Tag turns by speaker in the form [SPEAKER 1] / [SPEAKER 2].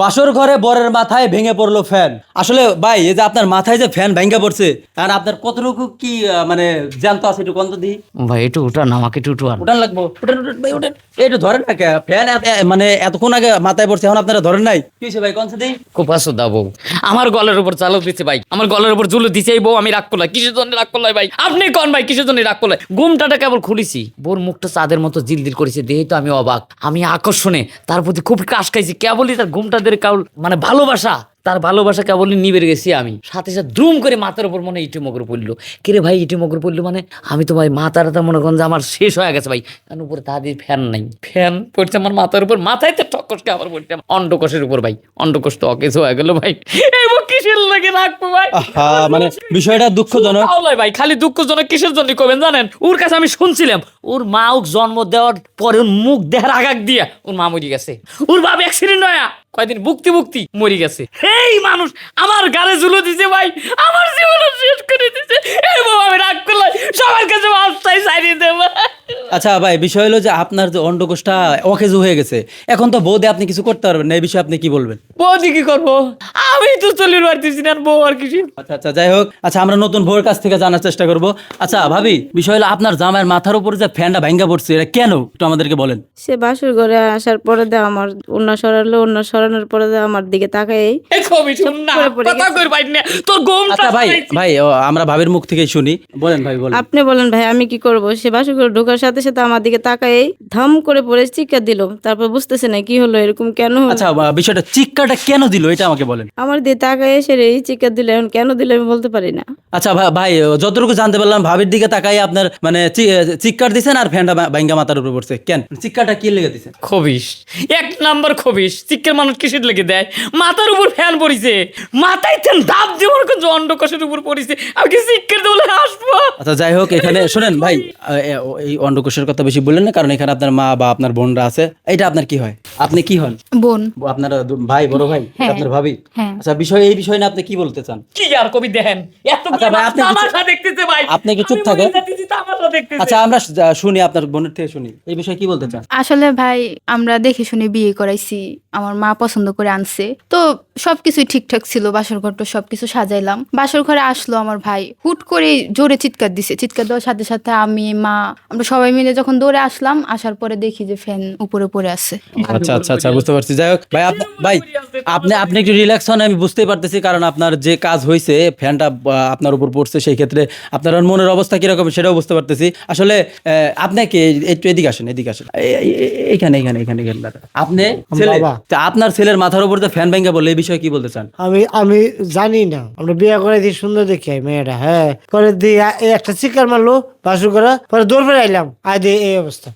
[SPEAKER 1] বাসর ঘরে বরের মাথায় ভেঙে পড়লো ফ্যান। আসলে ভাই এই যে আপনার মাথায় যে ফ্যান ভেঙে পড়ছে আর আপনার কতটুকু কি মানে জ্যান্ত আছে একটু কন্ত দিই
[SPEAKER 2] ভাই একটু উঠান, আমাকে একটু উঠান।
[SPEAKER 1] উঠান লাগবো, উঠান উঠান ভাই উঠান। একটু ধরেন না কে ফ্যান মানে এতক্ষণ আগে মাথায় পড়ছে এখন আপনারা ধরেন নাই কি হয়েছে ভাই কন্ত দিই।
[SPEAKER 2] কোপাসো দা বউ আমার গলার উপর চালক দিচ্ছে ভাই, আমার গলার উপর জুলো দিচ্ছে। এই বউ আমি রাগ করলাই, কিসের জন্য রাগ করলাই ভাই? আপনি কোন ভাই কিসের জন্য রাগ করলাই? ঘুমটাটা কেবল খুলেছি, বোর মুখটা চাঁদের মতো জিলদিল করেছে দেখে তো আমি অবাক, আমি আকর্ষণে তার প্রতি খুব কাশ খাইছি। কেবলই তার ঘুমটাদের কাউল মানে ভালোবাসা, তার ভালোবাসা কেবলই নিবেড়ে গেছি আমি। সাথে সাথে দ্রুম করে মাথার উপর মনে ইটি মগর পড়লো। কিরে ভাই ইটি মগর পড়লো মানে? আমি তো ভাই মাথাটা মনে করেন যে আমার শেষ হয়ে গেছে ভাই, কারণ উপরে তাদের ফ্যান নাই, ফ্যান পড়ছে আমার মাথার উপর, মাথায় তো টকসকে আবার পড়ছে অন্ডকোষের উপর ভাই, অন্ডকোষ তো অকেজ হয়ে গেল ভাই। এই কিসের লাগে রাখবো ভাই?
[SPEAKER 1] মানে বিষয়টা দুঃখজনক
[SPEAKER 2] ভাই খালি দুঃখজনক কিসের জন্য করবেন জানেন? ওর কাছে আমি শুনছিলাম ওর মা ওকে জন্ম দেওয়ার পরে ওর মুখ দেহার আঘাত দিয়া ওর মা মরি গেছে, ওর বাপ অ্যাক্সিডেন্ট নয়া কয়দিন ভুক্তি ভুক্তি মরি গেছে। এই মানুষ আমার গালে ঝুলো দিছে ভাই, আমার জীবন শেষ করে দিছে। এই বাবা আমি রাগ করলাম, সবার কাছে মাপটাই চাইয়ে দেব।
[SPEAKER 1] আচ্ছা ভাই বিষয় হলো যে আপনার যে অন্ডকোষটা অকেজো হয়ে গেছে, এখন তো বৌদি আপনি কিছু করতে পারবেন না, এই বিষয়ে আপনি কি বলবেন?
[SPEAKER 2] বৌদি কি করবো? আমি তো চলির পারতেছি না, বউ আর কিছু।
[SPEAKER 1] আচ্ছা আচ্ছা যাই হোক, আচ্ছা আমরা নতুন বউয়ের কাছ থেকে জানার চেষ্টা করব। আচ্ছা ভাবি বিষয় হলো আপনার জামাইয়ের মাথার উপর যে ফ্যানটা ভাঙ্গা পড়ছে এটা কেন একটু আমাদেরকে বলেন।
[SPEAKER 3] সে বাসর ঘরে আসার পরে দেয় আমার অন্য সরালো, অন্য সরানোর পরে দেয় আমার দিকে তাকাই।
[SPEAKER 2] এই কবি শুন না কথা কই ভাই না তোর ঘুমটা।
[SPEAKER 1] আচ্ছা ভাই ভাই আমরা ভাবির মুখ থেকেই শুনি, বলেন ভাই বলেন।
[SPEAKER 3] আপনি বলেন ভাই আমি কি করব? সে বাসর ঘরে ঢোকার সাথে সাথে আমার দিকে তাকাই ধাম করে পড়ে চিৎকার দিল। তারপর বুঝতেছে না কি হলো, এরকম কেন হলো।
[SPEAKER 1] আচ্ছা বিষয়টা চিৎকারটা কেন দিল এটা আমাকে বলেন।
[SPEAKER 3] আমার দিয়ে তাকাই এসে এই চিৎকার দিল, এখন কেন দিল আমি বলতে পারি না।
[SPEAKER 1] আচ্ছা ভাই যতটুকু জানতে পারলাম ভাবির দিকে তাকাই আপনার মানে চিৎকার দিছেন আর ফ্যানটা ভাঙ্গা মাথার উপর পড়ছে, কেন চিৎকারটা কি লেগে দিছেন?
[SPEAKER 2] খবিস এক নাম্বার খবিস। চিকের মানুষ কিসের লেগে দেয়? মাথার উপর ফ্যান পড়িছে, মাথায় তেন দাব দিয়ে মনে করছে অন্ডকোষের উপর পড়িছে, আমি কি চিকের বলে হাসবো?
[SPEAKER 1] আচ্ছা যাই হোক এখানে শোনেন ভাই, এই অন্ডকোষের কথা বেশি বললেন না, কারণ এখানে আপনার মা বা আপনার বোনরা আছে। এটা আপনার কি হয়? আপনি কি হন?
[SPEAKER 4] বোন।
[SPEAKER 1] আপনার ভাই বড় ভাই
[SPEAKER 4] হ্যাঁ।
[SPEAKER 1] আপনার ভাবি?
[SPEAKER 4] হ্যাঁ।
[SPEAKER 1] আচ্ছা এই বিষয় না আপনি কি বলতে চান?
[SPEAKER 2] কি আর কবি দেখেন এত
[SPEAKER 1] আচ্ছা ভাই, আপনি কিছু-
[SPEAKER 2] তামাশা দেখতেছে ভাই,
[SPEAKER 1] আপনি কি চুপ থাকেন?
[SPEAKER 2] তামাশা দেখতেছে।
[SPEAKER 1] আচ্ছা আমরা শুনি আপনার বোনের থেকে শুনি এই বিষয়ে কি বলতে চান।
[SPEAKER 4] আসলে ভাই আমরা দেখে শুনে বিয়ে করাইছি, আমার মা পছন্দ করে আনছে, তো সবকিছুই ঠিকঠাক ছিল, বাসর ঘরটা সবকিছু সাজাইলাম। বাসর ঘরে আসলো আমার ভাই, হুট করে জোরে চিৎকার দিছে। চিৎকার দেওয়ার সাথে সাথে আমি মা আমরা সবাই মিলে যখন দৌড়ে আসলাম, আসার পরে দেখি যে ফ্যান উপরে পড়ে আছে।
[SPEAKER 1] আচ্ছা আচ্ছা আচ্ছা বুঝতে পারছি। যাই হোক ভাই ভাই আপনি একটু রিল্যাক্স হন, আমি বুঝতেই পারতেছি, কারণ আপনার যে কাজ হয়েছে ফ্যানটা আপনার উপর পড়ছে, সেই ক্ষেত্রে আপনার মনের অবস্থা কিরকম সেটাও বুঝতে পারতেছি। আসলে আপনাকে একটু এদিকে আসেন, এদিকে আসেন, এইখানে এখানে এখানে এখানে দাঁড়ান। আপনি ছেলে, তা আপনার ছেলের মাথার উপর যে ফ্যান ভেঙে বললে এই বিষয়ে কি বলতে চান?
[SPEAKER 5] আমি জানি না, আমরা বিয়ে করে দিই সুন্দর দেখি মেয়েটা, হ্যাঁ করে দিয়ে একটা চিকার মারলো বাসু করা, পরে দৌড় ফেলে আইলাম, আয় দিয়ে এই অবস্থা।